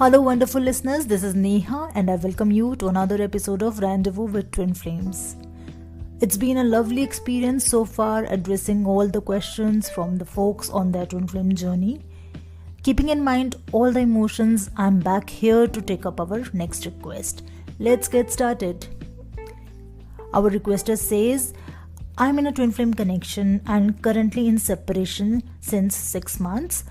Hello, wonderful listeners. This is Neha, and I welcome you to another episode of Rendezvous with Twin Flames. It's been a lovely experience so far addressing all the questions from the folks on their twin flame journey. Keeping in mind all the emotions, I'm back here to take up our next request. Let's get started. Our requester says, I'm in a twin flame connection and currently in separation since 6 months.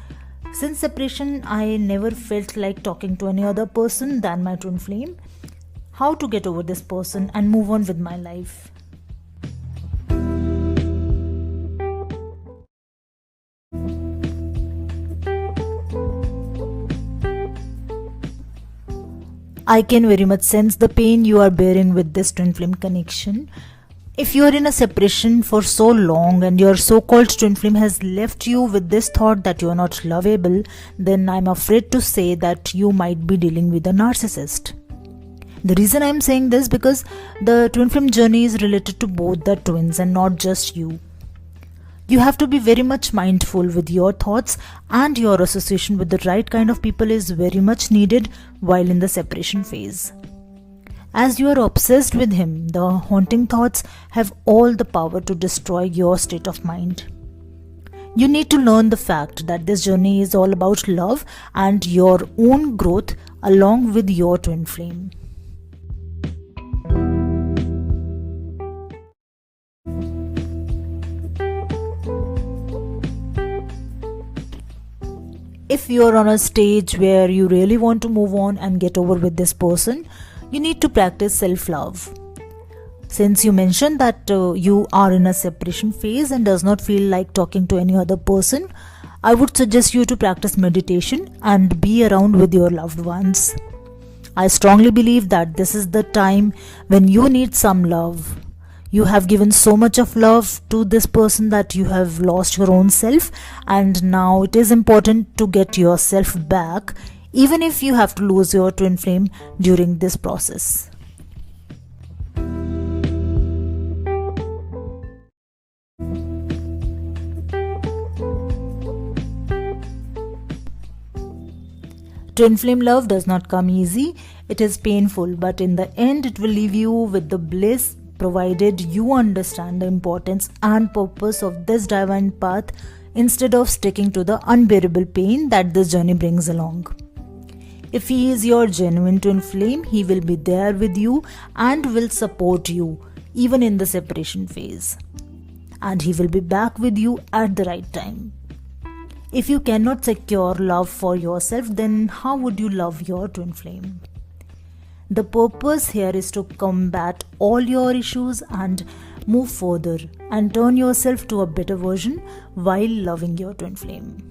Since separation, I never felt like talking to any other person than my twin flame. How to get over this person and move on with my life? I can very much sense the pain you are bearing with this twin flame connection. If you are in a separation for so long and your so-called twin flame has left you with this thought that you are not lovable, then I'm afraid to say that you might be dealing with a narcissist. The reason I'm saying this because the twin flame journey is related to both the twins and not just you. You have to be very much mindful with your thoughts, and your association with the right kind of people is very much needed while in the separation phase. As you are obsessed with him, the haunting thoughts have all the power to destroy your state of mind. You need to learn the fact that this journey is all about love and your own growth along with your twin flame. If you are on a stage where you really want to move on and get over with this person, you need to practice self-love. Since you mentioned that you are in a separation phase and does not feel like talking to any other person, I would suggest you to practice meditation and be around with your loved ones. I strongly believe that this is the time when you need some love. You have given so much of love to this person that you have lost your own self, and now it is important to get yourself back, even if you have to lose your twin flame during this process. Twin flame love does not come easy. It is painful, but in the end it will leave you with the bliss, provided you understand the importance and purpose of this divine path instead of sticking to the unbearable pain that this journey brings along. If he is your genuine twin flame, he will be there with you and will support you even in the separation phase. And he will be back with you at the right time. If you cannot secure love for yourself, then how would you love your twin flame? The purpose here is to combat all your issues and move further and turn yourself to a better version while loving your twin flame.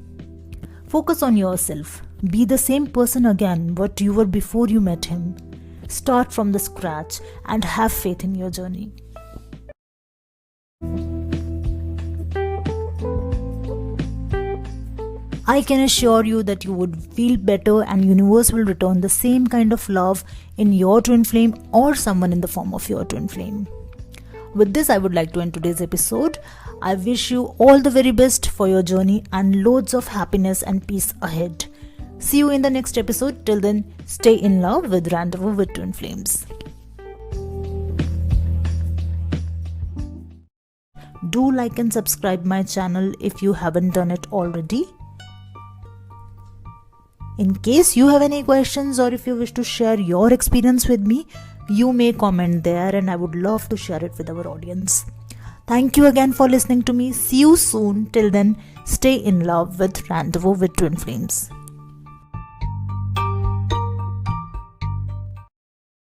Focus on yourself. Be the same person again what you were before you met him. Start from the scratch and have faith in your journey. I can assure you that you would feel better and universe will return the same kind of love in your twin flame or someone in the form of your twin flame. With this, I would like to end today's episode. I wish you all the very best for your journey and loads of happiness and peace ahead. See you in the next episode. Till then, stay in love with Rendezvous with Twin Flames. Do like and subscribe my channel if you haven't done it already. In case you have any questions or if you wish to share your experience with me, you may comment there and I would love to share it with our audience. Thank you again for listening to me. See you soon. Till then, stay in love with Rendezvous with Twin Flames.